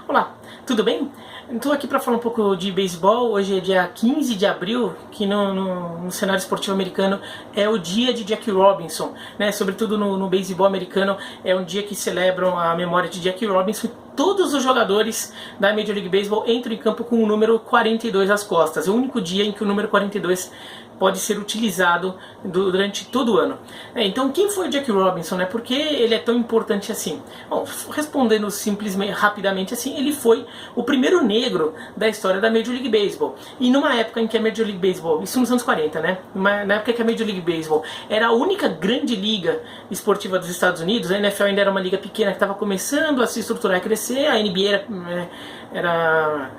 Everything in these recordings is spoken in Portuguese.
Olá, tudo bem? Estou aqui para falar um pouco de beisebol. Hoje é dia 15 de abril, que no cenário esportivo americano é o dia de Jackie Robinson, né? Sobretudo no beisebol americano é um dia que celebram a memória de Jackie Robinson. Todos os jogadores da Major League Baseball entram em campo com o número 42 às costas. É o único dia em que o número 42 pode ser utilizado durante todo o ano. Então, quem foi o Jackie Robinson, né? Por que ele é tão importante assim? Bom, respondendo simplesmente, rapidamente assim, ele foi o primeiro negro da história da Major League Baseball. E numa época em que a Major League Baseball, isso nos anos 40, né? Na época que a Major League Baseball era a única grande liga esportiva dos Estados Unidos, a NFL ainda era uma liga pequena que estava começando a se estruturar e crescer, a NBA era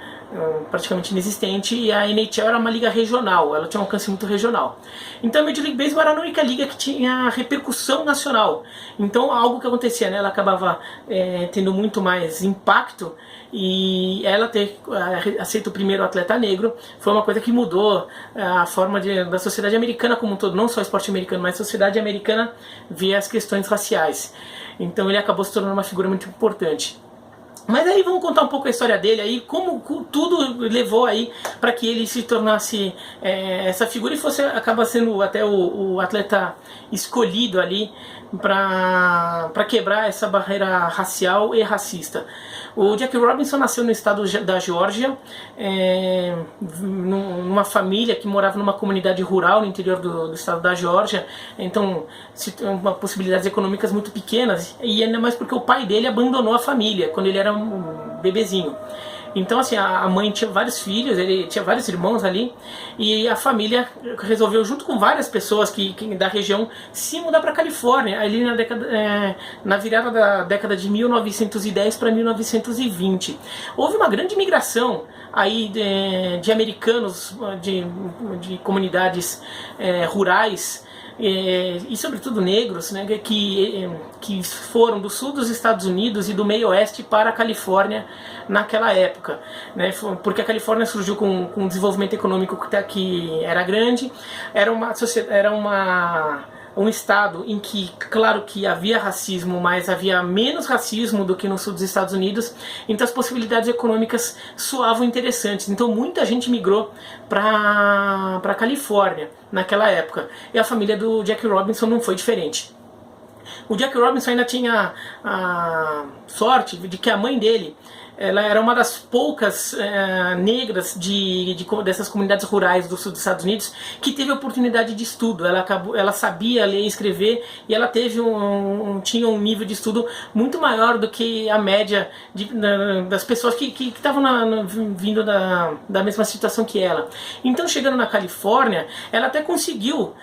praticamente inexistente, e a NHL era uma liga regional, ela tinha um alcance muito regional. Então a Major League Baseball era a única liga que tinha repercussão nacional. Então algo que acontecia, né, ela acabava tendo muito mais impacto, e ela ter aceito o primeiro atleta negro foi uma coisa que mudou a forma da sociedade americana como um todo, não só o esporte americano, mas a sociedade americana via as questões raciais. Então ele acabou se tornando uma figura muito importante. Mas aí vamos contar um pouco a história dele aí, como tudo levou aí para que ele se tornasse essa figura e acaba sendo até o atleta escolhido ali para quebrar essa barreira racial e racista. O Jackie Robinson nasceu no estado da Geórgia, numa família que morava numa comunidade rural no interior do estado da Geórgia, então possibilidades econômicas muito pequenas, e ainda mais porque o pai dele abandonou a família quando ele era um bebezinho. Então assim, a mãe tinha vários filhos, ele tinha vários irmãos ali, e a família resolveu, junto com várias pessoas da região, se mudar para a Califórnia, ali na virada da década de 1910 para 1920. Houve uma grande migração aí de americanos, de comunidades rurais, e sobretudo negros, né, que foram do sul dos Estados Unidos e do meio oeste para a Califórnia naquela época, né, porque a Califórnia surgiu com um desenvolvimento econômico que era grande, era um estado em que, claro que havia racismo, mas havia menos racismo do que no sul dos Estados Unidos, então as possibilidades econômicas soavam interessantes. Então muita gente migrou para a Califórnia naquela época, e a família do Jackie Robinson não foi diferente. O Jackie Robinson ainda tinha a sorte de que a mãe dele, ela era uma das poucas negras dessas comunidades rurais do sul dos Estados Unidos que teve oportunidade de estudo. Ela sabia ler e escrever, e ela tinha um nível de estudo muito maior do que a média das pessoas que estavam vindo da mesma situação que ela. Então, chegando na Califórnia, ela até conseguiu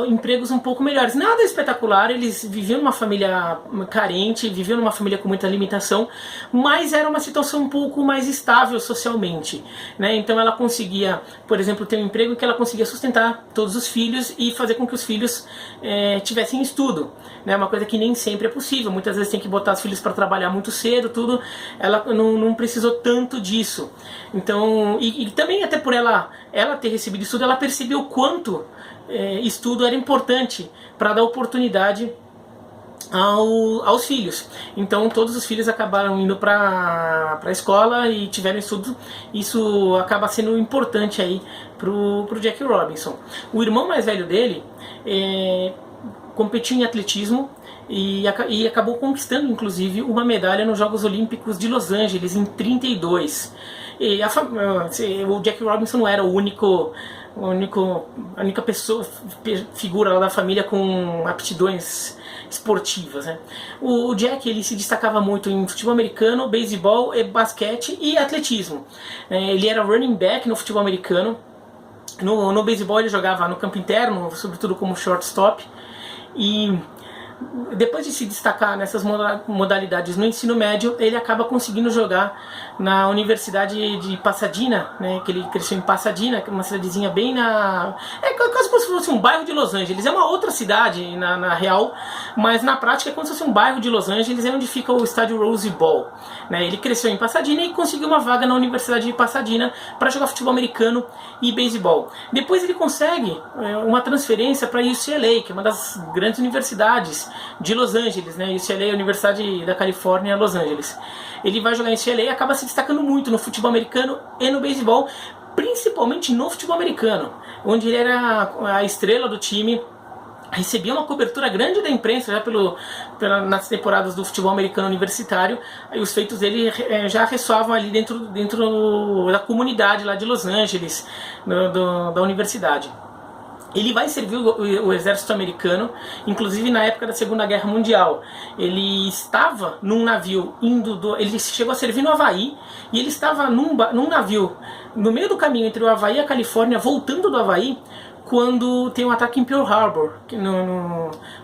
empregos um pouco melhores. Nada espetacular, eles viviam numa família carente, viviam numa família com muita limitação, mas era uma situação um pouco mais estável socialmente, né? Então ela conseguia, por exemplo, ter um emprego que ela conseguia sustentar todos os filhos e fazer com que os filhos tivessem estudo, né? Uma coisa que nem sempre é possível. Muitas vezes tem que botar os filhos para trabalhar muito cedo, tudo. Ela não precisou tanto disso. Então, e também até por ela ter recebido estudo, ela percebeu o quanto estudo era importante para dar oportunidade aos filhos. Então todos os filhos acabaram indo para a escola e tiveram estudo. Isso acaba sendo importante aí pro Jackie Robinson. O irmão mais velho dele competiu em atletismo e acabou conquistando inclusive uma medalha nos Jogos Olímpicos de Los Angeles em 32. O Jackie Robinson não era a única figura lá da família com aptidões esportivas, né? O Jack, ele se destacava muito em futebol americano, beisebol, basquete e atletismo. Ele era running back no futebol americano. No beisebol ele jogava no campo interno, sobretudo como shortstop. E depois de se destacar nessas modalidades no ensino médio, ele acaba conseguindo jogar na Universidade de Pasadena, né, que ele cresceu em Pasadena, que é uma cidadezinha bem quase como se fosse um bairro de Los Angeles. É uma outra cidade na real, mas na prática é como se fosse um bairro de Los Angeles, é onde fica o estádio Rose Bowl, né. Ele cresceu em Pasadena e conseguiu uma vaga na Universidade de Pasadena para jogar futebol americano e beisebol. Depois ele consegue uma transferência para UCLA, que é uma das grandes universidades de Los Angeles, né? UCLA é a Universidade da Califórnia, Los Angeles. Ele vai jogar em UCLA e acaba se destacando muito no futebol americano e no beisebol, principalmente no futebol americano, onde ele era a estrela do time. Recebia uma cobertura grande da imprensa já nas temporadas do futebol americano universitário, e os feitos dele já ressoavam ali dentro da comunidade lá de Los Angeles, da universidade. Ele vai servir o exército americano, inclusive na época da Segunda Guerra Mundial. Ele estava num navio ele chegou a servir no Havaí, e ele estava num navio no meio do caminho entre o Havaí e a Califórnia, voltando do Havaí, quando tem um ataque em Pearl Harbor,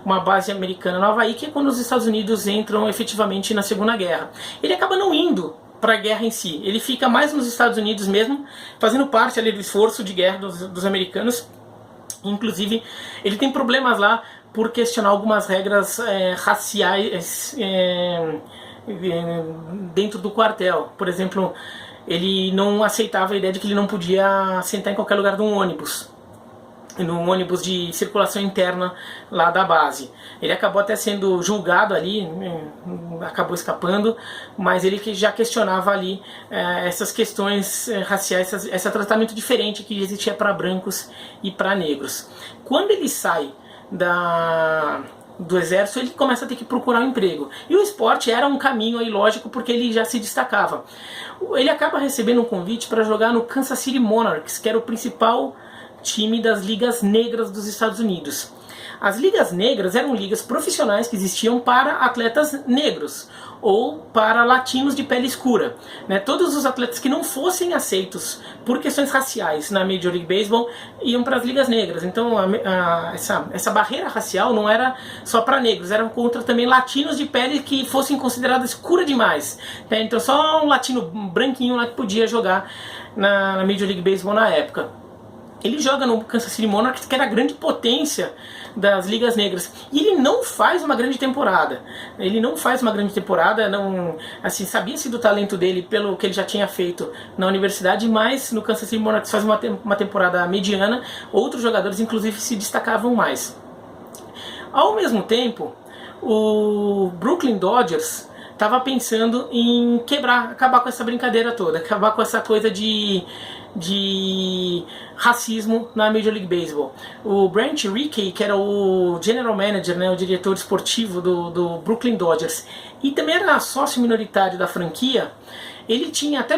uma base americana no Havaí, que é quando os Estados Unidos entram efetivamente na Segunda Guerra. Ele acaba não indo para a guerra em si, ele fica mais nos Estados Unidos mesmo, fazendo parte ali do esforço de guerra dos americanos. Inclusive, ele tem problemas lá por questionar algumas regras raciais dentro do quartel. Por exemplo, ele não aceitava a ideia de que ele não podia sentar em qualquer lugar de um ônibus, num ônibus de circulação interna lá da base. Ele acabou até sendo julgado ali, acabou escapando, mas ele que já questionava ali essas questões raciais, esse tratamento diferente que existia para brancos e para negros. Quando ele sai do exército, ele começa a ter que procurar um emprego. E o esporte era um caminho aí lógico, porque ele já se destacava. Ele acaba recebendo um convite para jogar no Kansas City Monarchs, que era o principal time das ligas negras dos Estados Unidos. As ligas negras eram ligas profissionais que existiam para atletas negros ou para latinos de pele escura, né? Todos os atletas que não fossem aceitos por questões raciais na Major League Baseball iam para as ligas negras. Então essa barreira racial não era só para negros, era contra também latinos de pele que fossem considerados escura demais, né? Então só um latino branquinho lá que podia jogar na Major League Baseball na época. Ele joga no Kansas City Monarchs, que era a grande potência das ligas negras. E ele não faz uma grande temporada. Assim, sabia-se do talento dele pelo que ele já tinha feito na universidade, mas no Kansas City Monarchs faz uma temporada mediana. Outros jogadores, inclusive, se destacavam mais. Ao mesmo tempo, o Brooklyn Dodgers estava pensando em acabar com essa brincadeira toda, acabar com essa coisa de racismo na Major League Baseball. O Brent Rickey, que era o general manager, né, o diretor esportivo do Brooklyn Dodgers, e também era sócio minoritário da franquia, ele tinha, até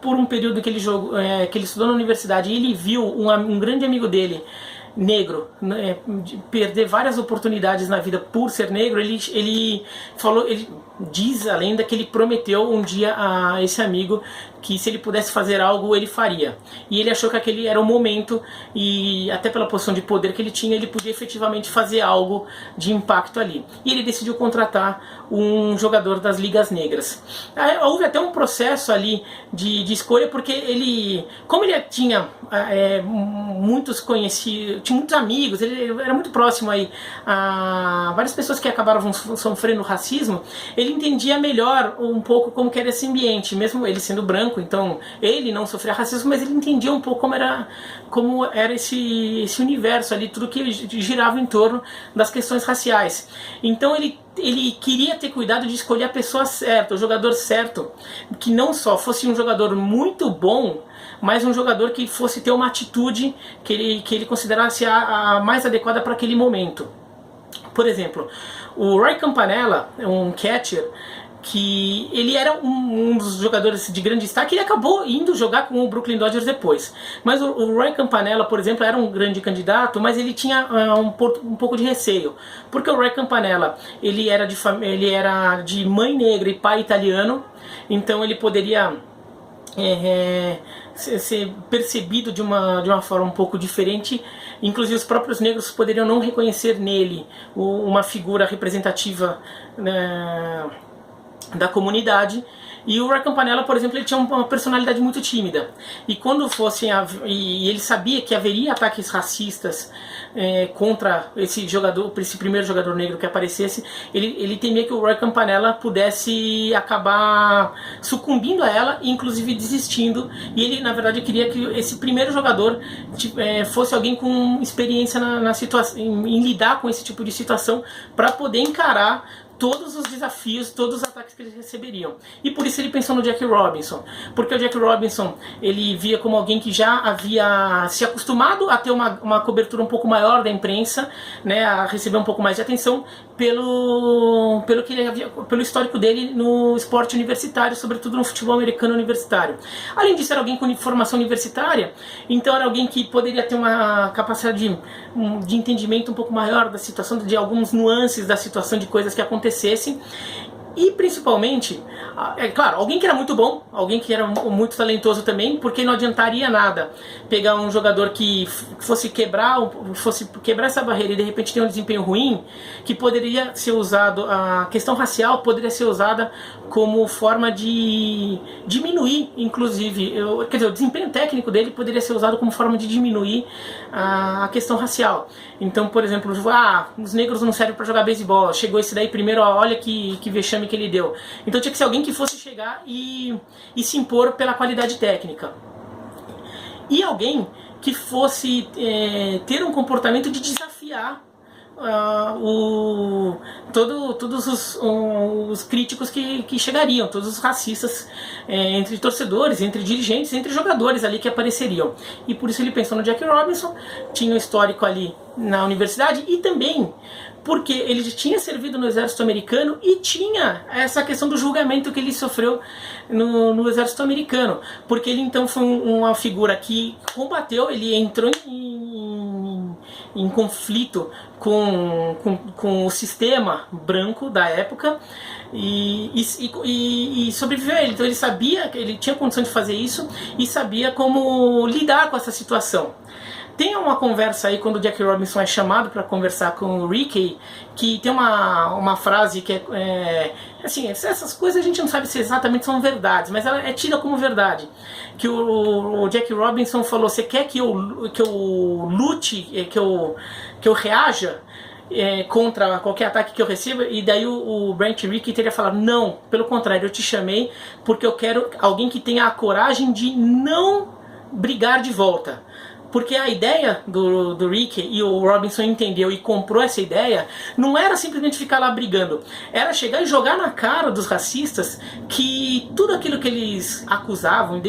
por um período que ele estudou na universidade, ele viu um grande amigo dele, negro, né, perder várias oportunidades na vida por ser negro. Ele diz a lenda que ele prometeu um dia a esse amigo que se ele pudesse fazer algo, ele faria. E ele achou que aquele era o momento, e até pela posição de poder que ele tinha, ele podia efetivamente fazer algo de impacto ali. E ele decidiu contratar um jogador das ligas negras. Houve até um processo ali de escolha, porque como ele tinha muitos conhecidos, tinha muitos amigos, ele era muito próximo aí a várias pessoas que acabaram sofrendo racismo, ele entendia melhor um pouco como que era esse ambiente, mesmo ele sendo branco. Então ele não sofria racismo, mas ele entendia um pouco como era esse universo ali, tudo que girava em torno das questões raciais. Então ele queria ter cuidado de escolher a pessoa certa, o jogador certo, que não só fosse um jogador muito bom, mas um jogador que fosse ter uma atitude que ele considerasse a mais adequada para aquele momento. Por exemplo, o Roy Campanella, um catcher, que ele era um dos jogadores de grande destaque, ele acabou indo jogar com o Brooklyn Dodgers depois. Mas o Roy Campanella, por exemplo, era um grande candidato, mas ele tinha um pouco de receio, porque o Roy Campanella ele era de mãe negra e pai italiano, então ele poderia ser percebido de uma forma um pouco diferente. Inclusive os próprios negros poderiam não reconhecer nele uma figura representativa, né, da comunidade. E o Roy Campanella, por exemplo, ele tinha uma personalidade muito tímida. E quando fossem e ele sabia que haveria ataques racistas contra esse jogador, esse primeiro jogador negro que aparecesse, ele temia que o Roy Campanella pudesse acabar sucumbindo a ela e inclusive desistindo. E ele, na verdade, queria que esse primeiro jogador fosse alguém com experiência na situação, em lidar com esse tipo de situação, para poder encarar todos os desafios, todos os ataques que eles receberiam. E por isso ele pensou no Jack Robinson, porque o Jack Robinson ele via como alguém que já havia se acostumado a ter uma cobertura um pouco maior da imprensa, né, a receber um pouco mais de atenção pelo que ele havia, pelo histórico dele no esporte universitário, sobretudo no futebol americano universitário. Além disso, era alguém com formação universitária, então era alguém que poderia ter uma capacidade de entendimento um pouco maior da situação, de alguns nuances da situação, de coisas que acontecessem. E principalmente, é claro, alguém que era muito bom, alguém que era muito talentoso também, porque não adiantaria nada pegar um jogador que fosse quebrar essa barreira e de repente ter um desempenho ruim, que poderia ser usado, a questão racial poderia ser usada como forma de diminuir, inclusive, quer dizer, o desempenho técnico dele poderia ser usado como forma de diminuir a questão racial. Então, por exemplo, os negros não servem para jogar beisebol, chegou esse daí primeiro, olha que vexame que ele deu. Então tinha que ser alguém que fosse chegar e se impor pela qualidade técnica. E alguém que fosse ter um comportamento de desafiar todos os críticos que chegariam, todos os racistas entre torcedores, entre dirigentes, entre jogadores ali que apareceriam. E por isso ele pensou no Jack Robinson, tinha um histórico ali na universidade e também porque ele tinha servido no exército americano e tinha essa questão do julgamento que ele sofreu no exército americano, porque ele então foi uma figura que combateu, ele entrou em conflito com o sistema branco da época e sobreviveu a ele. Então ele sabia que ele tinha condição de fazer isso e sabia como lidar com essa situação. Tem uma conversa aí quando o Jack Robinson é chamado para conversar com o Rickey, que tem uma frase que assim, essas coisas a gente não sabe se exatamente são verdades, mas ela é tida como verdade. Que o Jack Robinson falou: você quer que eu lute, que eu reaja contra qualquer ataque que eu receba? E daí o Brent Rickey teria falado: não, pelo contrário, eu te chamei porque eu quero alguém que tenha a coragem de não brigar de volta. Porque a ideia do Rickey, e o Robinson entendeu e comprou essa ideia, não era simplesmente ficar lá brigando, era chegar e jogar na cara dos racistas que tudo aquilo que eles acusavam,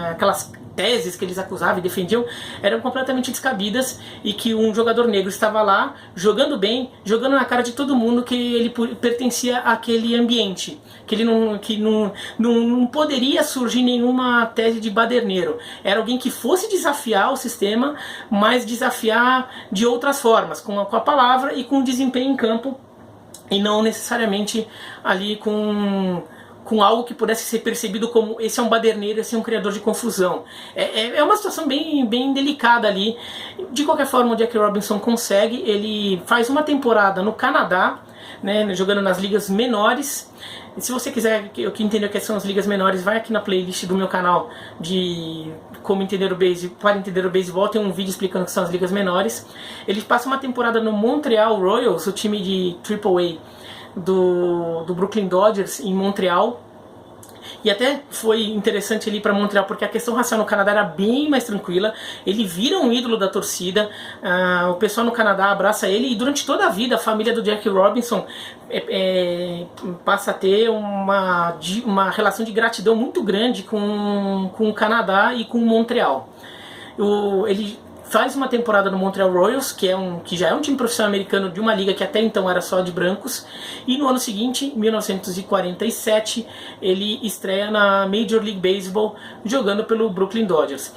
aquelas teses que eles acusavam e defendiam, eram completamente descabidas, e que um jogador negro estava lá jogando bem, jogando na cara de todo mundo que ele pertencia àquele ambiente, que não poderia surgir nenhuma tese de baderneiro. Era alguém que fosse desafiar o sistema, mas desafiar de outras formas, com a palavra e com o desempenho em campo, e não necessariamente ali com algo que pudesse ser percebido como: esse é um baderneiro, esse é um criador de confusão. É uma situação bem, bem delicada ali. De qualquer forma, o Jack Robinson consegue, ele faz uma temporada no Canadá, né, jogando nas ligas menores. E se você quiser entender o que são as ligas menores, vai aqui na playlist do meu canal de como entender o beisebol, para entender o beisebol, tem um vídeo explicando o que são as ligas menores. Ele passa uma temporada no Montreal Royals, o time de AAA do Brooklyn Dodgers, em Montreal. E até foi interessante ele ir para Montreal, porque a questão racial no Canadá era bem mais tranquila. Ele vira um ídolo da torcida, o pessoal no Canadá abraça ele, e durante toda a vida a família do Jack Robinson passa a ter uma relação de gratidão muito grande com o Canadá e com Montreal. Ele faz uma temporada no Montreal Royals, que já é um time profissional americano de uma liga que até então era só de brancos, e no ano seguinte, 1947, ele estreia na Major League Baseball jogando pelo Brooklyn Dodgers.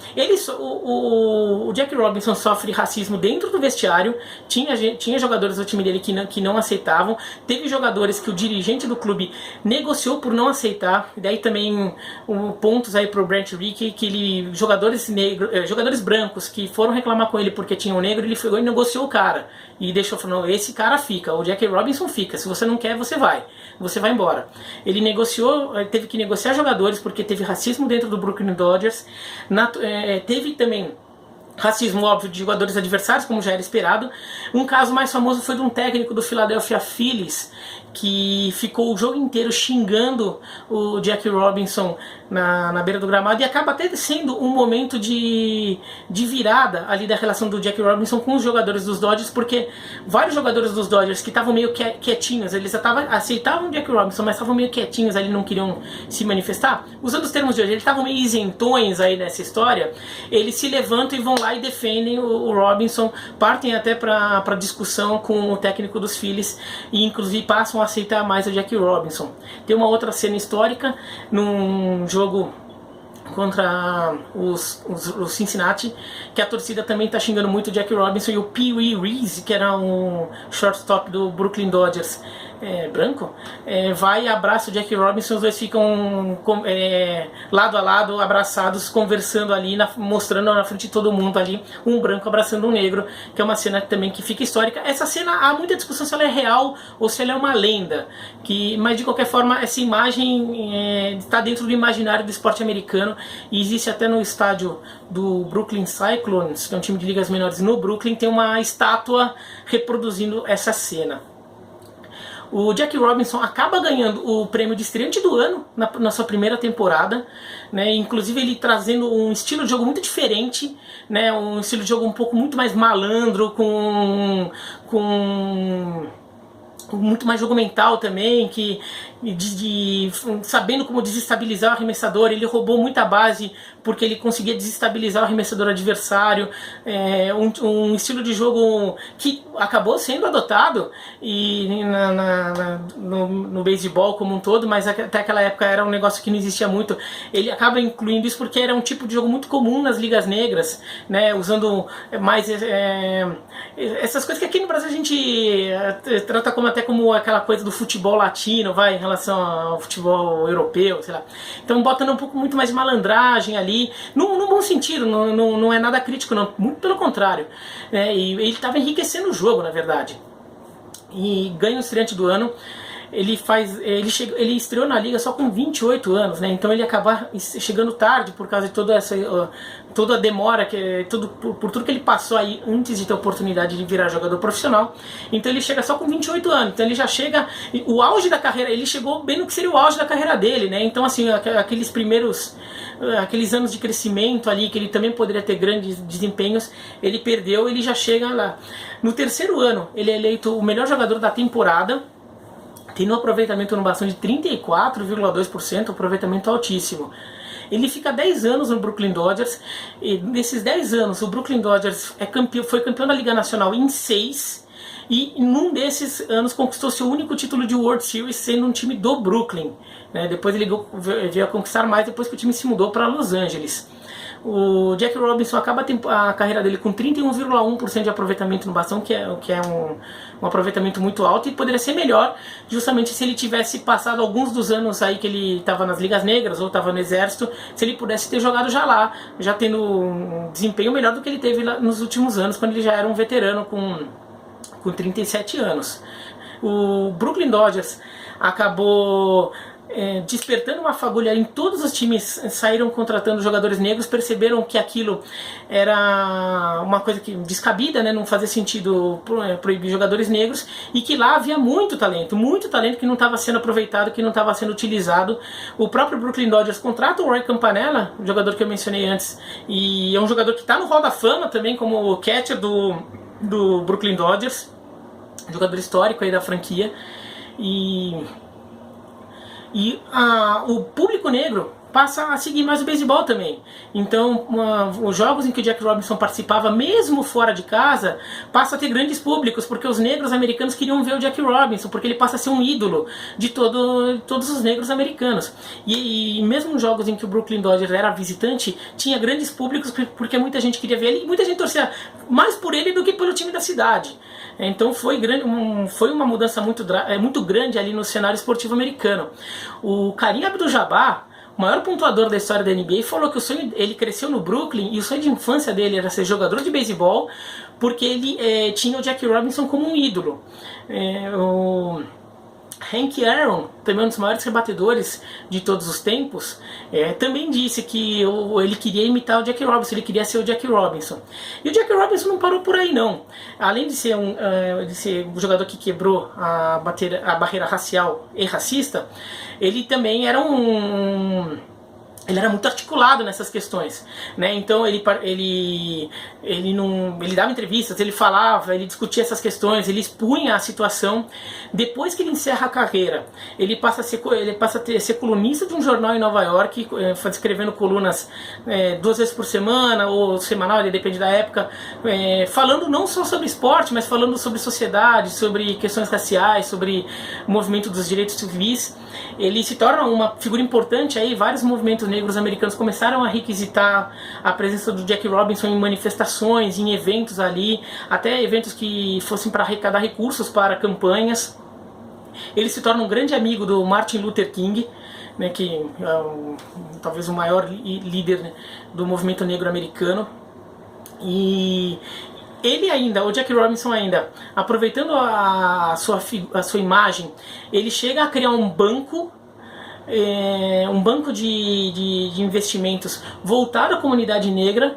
O Jack Robinson sofre racismo dentro do vestiário, tinha jogadores do time dele que não aceitavam, teve jogadores que o dirigente do clube negociou por não aceitar, e daí também pontos aí pro Brent Rickey, que jogadores brancos que foram reclamar com ele porque tinha um negro, ele foi e negociou o cara. E deixou, falando, esse cara fica, o Jackie Robinson fica, se você não quer, você vai embora. Ele negociou, teve que negociar jogadores porque teve racismo dentro do Brooklyn Dodgers, teve também racismo óbvio de jogadores adversários, como já era esperado. Um caso mais famoso foi de um técnico do Philadelphia Phillies que ficou o jogo inteiro xingando o Jackie Robinson na beira do gramado, e acaba até sendo um momento de virada ali da relação do Jackie Robinson com os jogadores dos Dodgers, porque vários jogadores dos Dodgers que estavam meio quietinhos, eles aceitavam o Jackie Robinson, mas estavam meio quietinhos ali, não queriam se manifestar. Usando os termos de hoje, eles estavam meio isentões aí nessa história, eles se levantam e vão lá e defendem o Robinson, partem até para discussão com o técnico dos Phillies e inclusive passam a aceitar mais o Jackie Robinson. Tem uma outra cena histórica num jogo contra os Cincinnati, que a torcida também está xingando muito o Jackie Robinson, e o Pee Wee Reese, que era um shortstop do Brooklyn Dodgers, branco, vai e abraça o Jackie Robinson. Os dois ficam lado a lado, abraçados, conversando ali, mostrando na frente de todo mundo ali, um branco abraçando um negro, que é uma cena também que fica histórica. Essa cena, há muita discussão se ela é real ou se ela é uma lenda, mas de qualquer forma essa imagem está dentro do imaginário do esporte americano, e existe até no estádio do Brooklyn Cyclones, que é um time de ligas menores no Brooklyn, tem uma estátua reproduzindo essa cena. O Jackie Robinson acaba ganhando o prêmio de estreante do ano na sua primeira temporada, né? Inclusive ele trazendo um estilo de jogo muito diferente, né? Um estilo de jogo um pouco muito mais malandro, com muito mais jogo mental também, sabendo como desestabilizar o arremessador. Ele roubou muita base porque ele conseguia desestabilizar o arremessador adversário, um estilo de jogo que acabou sendo adotado no beisebol como um todo, mas até aquela época era um negócio que não existia muito. Ele acaba incluindo isso porque era um tipo de jogo muito comum nas ligas negras, né, usando mais essas coisas que aqui no Brasil a gente trata até como aquela coisa do futebol latino, em relação ao futebol europeu, sei lá. Então botando um pouco muito mais de malandragem ali, num bom sentido, não é nada crítico não, muito pelo contrário, e ele estava enriquecendo o jogo, na verdade, e ganha o estreante do ano. Ele estreou na liga só com 28 anos, né? Então ele acaba chegando tarde por causa de toda a demora, por tudo que ele passou aí antes de ter a oportunidade de virar jogador profissional. Então ele chega só com 28 anos, então ele já chega, o auge da carreira, ele chegou bem no que seria o auge da carreira dele, né? Então assim, aqueles anos de crescimento ali, que ele também poderia ter grandes desempenhos, ele perdeu. Ele já chega lá. No terceiro ano, ele é eleito o melhor jogador da temporada, tendo um aproveitamento no bastão de 34,2%, aproveitamento altíssimo. Ele fica 10 anos no Brooklyn Dodgers, e nesses 10 anos o Brooklyn Dodgers foi campeão da Liga Nacional em 6, e num desses anos conquistou seu único título de World Series, sendo um time do Brooklyn, né? Depois ele veio a conquistar mais depois que o time se mudou para Los Angeles. O Jackie Robinson acaba a carreira dele com 31,1% de aproveitamento no bastão, que é um aproveitamento muito alto, e poderia ser melhor justamente se ele tivesse passado alguns dos anos aí que ele estava nas ligas negras ou estava no exército, se ele pudesse ter jogado já tendo um desempenho melhor do que ele teve lá nos últimos anos, quando ele já era um veterano com 37 anos. O Brooklyn Dodgers acabou despertando uma fagulha em todos os times, saíram contratando jogadores negros, perceberam que aquilo era uma coisa que descabida, né, não fazia sentido proibir jogadores negros, e que lá havia muito talento que não estava sendo aproveitado, que não estava sendo utilizado. O próprio Brooklyn Dodgers contrata o Roy Campanella, o jogador que eu mencionei antes, e é um jogador que está no Hall da Fama também como catcher do Brooklyn Dodgers, jogador histórico aí da franquia. E o público negro passa a seguir mais o beisebol também. Então, os jogos em que o Jackie Robinson participava, mesmo fora de casa, passa a ter grandes públicos, porque os negros americanos queriam ver o Jackie Robinson, porque ele passa a ser um ídolo de todos os negros americanos. E mesmo em jogos em que o Brooklyn Dodgers era visitante, tinha grandes públicos, porque muita gente queria ver ele, e muita gente torcia mais por ele do que pelo time da cidade. Então foi uma mudança muito grande ali no cenário esportivo americano. O Kareem Abdul-Jabbar, o maior pontuador da história da NBA, falou que o sonho, ele cresceu no Brooklyn e o sonho de infância dele era ser jogador de beisebol, porque ele tinha o Jackie Robinson como um ídolo. O Hank Aaron, também um dos maiores rebatedores de todos os tempos, também disse que ele queria imitar o Jackie Robinson, ele queria ser o Jackie Robinson. E o Jackie Robinson não parou por aí não. Além de ser um jogador que quebrou a barreira racial e racista, ele também era ele era muito articulado nessas questões, né? Então ele dava entrevistas, ele falava, ele discutia essas questões, ele expunha a situação. Depois que ele encerra a carreira, ele passa a ser colunista de um jornal em Nova York, escrevendo colunas 2 vezes por semana ou semanal, depende da época, falando não só sobre esporte, mas falando sobre sociedade, sobre questões raciais, sobre o movimento dos direitos civis. Ele se torna uma figura importante aí, vários movimentos negros americanos começaram a requisitar a presença do Jackie Robinson em manifestações, em eventos ali, até eventos que fossem para arrecadar recursos para campanhas. Ele se torna um grande amigo do Martin Luther King, né, que é talvez o maior líder, né, do movimento negro americano. E ele ainda, o Jackie Robinson ainda, aproveitando a sua imagem, ele chega a criar um banco de investimentos voltado à comunidade negra,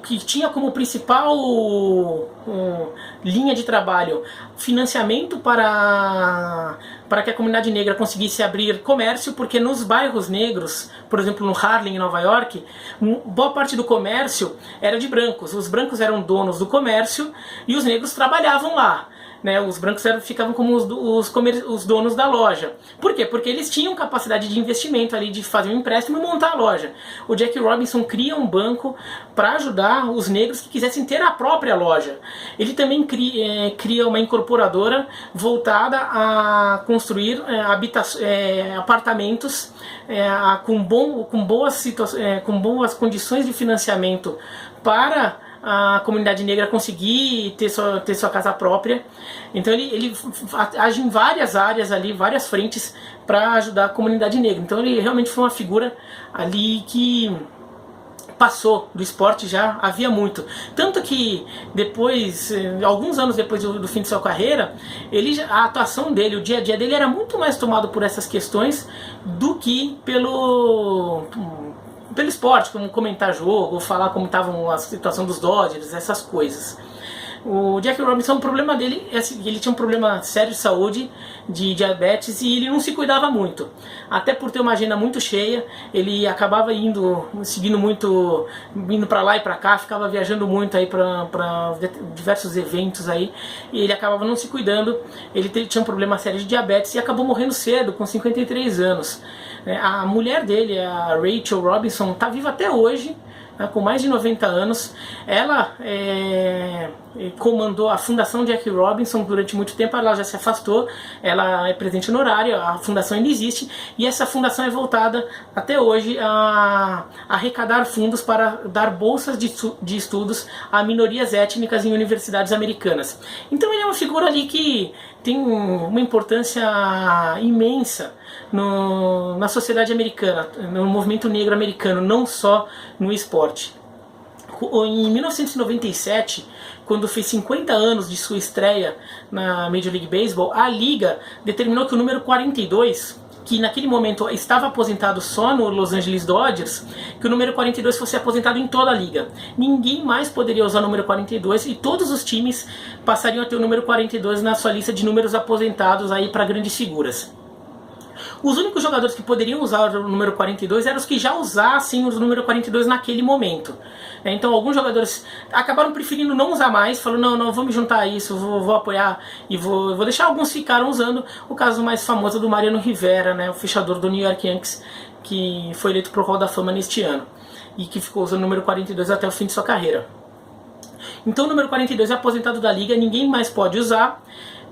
que tinha como principal linha de trabalho financiamento para que a comunidade negra conseguisse abrir comércio, porque nos bairros negros, por exemplo no Harlem, em Nova York, boa parte do comércio era de brancos. Os brancos eram donos do comércio e os negros trabalhavam lá. Né, os brancos ficavam como os donos da loja. Por quê? Porque eles tinham capacidade de investimento ali, de fazer um empréstimo e montar a loja. O Jackie Robinson cria um banco para ajudar os negros que quisessem ter a própria loja. Ele também cria uma incorporadora voltada a construir apartamentos com boas condições de financiamento para a comunidade negra conseguir ter sua casa própria. Então ele age em várias áreas ali, várias frentes para ajudar a comunidade negra. Então ele realmente foi uma figura ali que passou do esporte já havia muito. Tanto que depois, alguns anos depois do fim de sua carreira, a atuação dele, o dia a dia dele era muito mais tomado por essas questões do que pelo esporte, como comentar jogo, ou falar como estava a situação dos Dodgers, essas coisas. O Jackie Robinson, o problema dele é que ele tinha um problema sério de saúde, de diabetes, e ele não se cuidava muito. Até por ter uma agenda muito cheia, ele acabava indo para lá e para cá, ficava viajando muito aí para diversos eventos aí, e ele acabava não se cuidando. Ele tinha um problema sério de diabetes e acabou morrendo cedo, com 53 anos. A mulher dele, a Rachel Robinson, está viva até hoje, com mais de 90 anos. Ela comandou a Fundação Jackie Robinson durante muito tempo. Ela já se afastou, ela é presidente honorária, a fundação ainda existe, e essa fundação é voltada até hoje a arrecadar fundos para dar bolsas de estudos a minorias étnicas em universidades americanas. Então ele é uma figura ali que tem uma importância imensa na sociedade americana, no movimento negro americano, não só no esporte. Em 1997, quando fez 50 anos de sua estreia na Major League Baseball, a liga determinou que o número 42, que naquele momento estava aposentado só no Los Angeles Dodgers, que o número 42 fosse aposentado em toda a liga. Ninguém mais poderia usar o número 42 e todos os times passariam a ter o número 42 na sua lista de números aposentados aí para grandes figuras. Os únicos jogadores que poderiam usar o número 42 eram os que já usassem o número 42 naquele momento. Então alguns jogadores acabaram preferindo não usar mais, falaram, não, vou me juntar a isso, vou apoiar e vou deixar. Alguns ficaram usando. O caso mais famoso do Mariano Rivera, né, o fechador do New York Yankees, que foi eleito pro Hall da Fama neste ano e que ficou usando o número 42 até o fim de sua carreira. Então o número 42 é aposentado da liga, ninguém mais pode usar,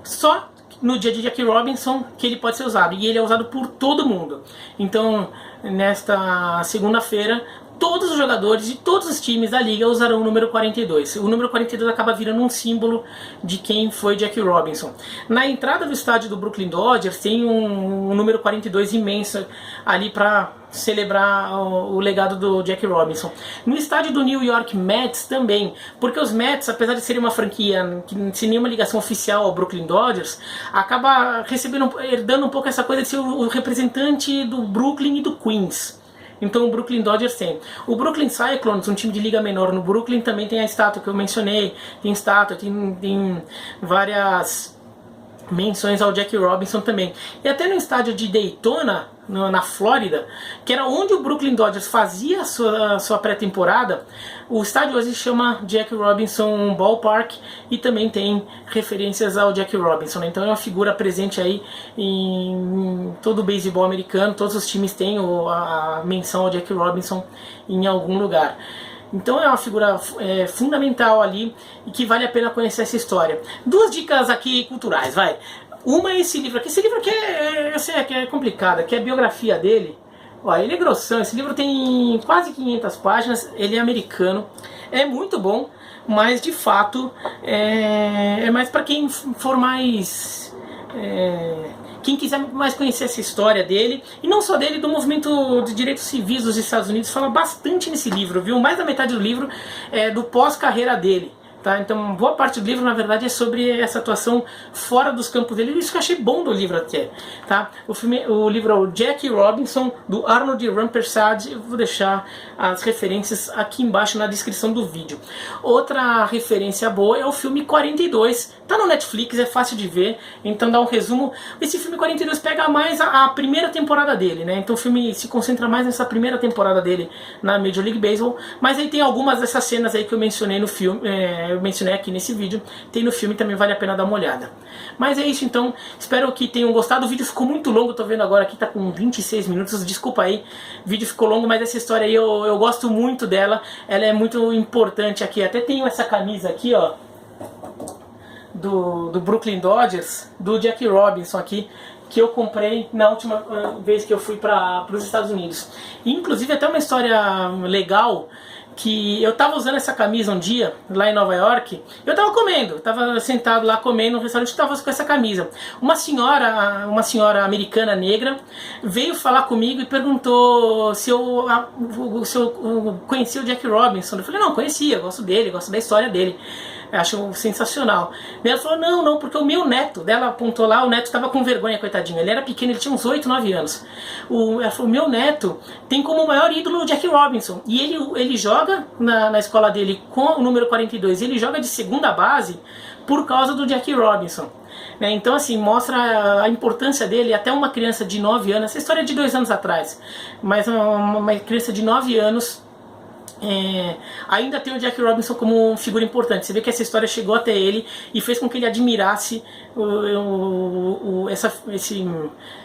só no dia de Jackie Robinson que ele pode ser usado, e ele é usado por todo mundo. Então nesta segunda-feira todos os jogadores de todos os times da liga usarão o número 42. O número 42 acaba virando um símbolo de quem foi Jackie Robinson. Na entrada do estádio do Brooklyn Dodgers tem um número 42 imenso ali para celebrar o legado do Jack Robinson. No estádio do New York Mets também, porque os Mets, apesar de serem uma franquia sem nenhuma ligação oficial ao Brooklyn Dodgers, acaba herdando um pouco essa coisa de ser o representante do Brooklyn e do Queens. Então o Brooklyn Dodgers tem. O Brooklyn Cyclones, um time de liga menor no Brooklyn, também tem a estátua que eu mencionei, tem estátua, tem várias menções ao Jack Robinson também. E até no estádio de Daytona, na Flórida, que era onde o Brooklyn Dodgers fazia a sua pré-temporada, o estádio hoje se chama Jack Robinson Ballpark e também tem referências ao Jack Robinson, né? Então é uma figura presente aí em todo o beisebol americano, todos os times têm a menção ao Jack Robinson em algum lugar. Então é uma figura fundamental ali e que vale a pena conhecer essa história. Duas dicas aqui culturais, vai. Uma é esse livro aqui. Esse livro aqui eu sei que é complicado, que é a biografia dele. Ó, ele é grossão, esse livro tem quase 500 páginas, ele é americano, é muito bom, mas de fato é mais para quem for mais... quem quiser mais conhecer essa história dele, e não só dele, do movimento de direitos civis dos Estados Unidos, fala bastante nesse livro, viu? Mais da metade do livro é do pós-carreira dele. Tá? Então, boa parte do livro, na verdade, é sobre essa atuação fora dos campos dele. Isso que eu achei bom do livro até. Tá? O livro é o Jack Robinson, do Arnold Rampersad. Eu vou deixar as referências aqui embaixo na descrição do vídeo. Outra referência boa é o filme 42. Tá no Netflix, é fácil de ver. Então, dá um resumo. Esse filme 42 pega mais a primeira temporada dele, né? Então, o filme se concentra mais nessa primeira temporada dele na Major League Baseball. Mas aí tem algumas dessas cenas aí que eu mencionei no filme. Eu mencionei aqui nesse vídeo, tem no filme, também vale a pena dar uma olhada. Mas é isso então, espero que tenham gostado. O vídeo ficou muito longo, tô vendo agora aqui, tá com 26 minutos, desculpa aí, o vídeo ficou longo, mas essa história aí eu gosto muito dela, ela é muito importante aqui. Até tenho essa camisa aqui, ó, do Brooklyn Dodgers, do Jack Robinson aqui, que eu comprei na última vez que eu fui para os Estados Unidos. E, inclusive até uma história legal, que eu tava usando essa camisa um dia, lá em Nova York, eu tava comendo, tava sentado lá comendo no restaurante, tava com essa camisa. Uma senhora americana negra, veio falar comigo e perguntou se eu conhecia o Jack Robinson. Eu falei, não, conhecia, gosto dele, gosto da história dele. Eu acho sensacional. E ela falou, não, porque o meu neto, dela apontou lá, o neto estava com vergonha, coitadinho. Ele era pequeno, ele tinha uns 8, 9 anos. Ela falou, meu neto tem como maior ídolo o Jack Robinson. E ele joga na escola dele com o número 42, ele joga de segunda base por causa do Jack Robinson. Então assim, mostra a importância dele. Até uma criança de 9 anos, essa história é de 2 anos atrás, mas uma criança de 9 anos ainda tem o Jack Robinson como figura importante. Você vê que essa história chegou até ele e fez com que ele admirasse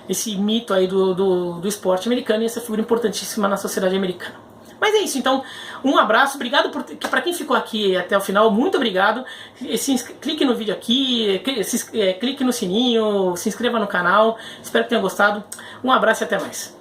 esse mito aí do esporte americano e essa figura importantíssima na sociedade americana. Mas é isso, então, um abraço, obrigado para quem ficou aqui até o final, muito obrigado. Clique no vídeo aqui, clique no sininho, se inscreva no canal, espero que tenham gostado. Um abraço e até mais.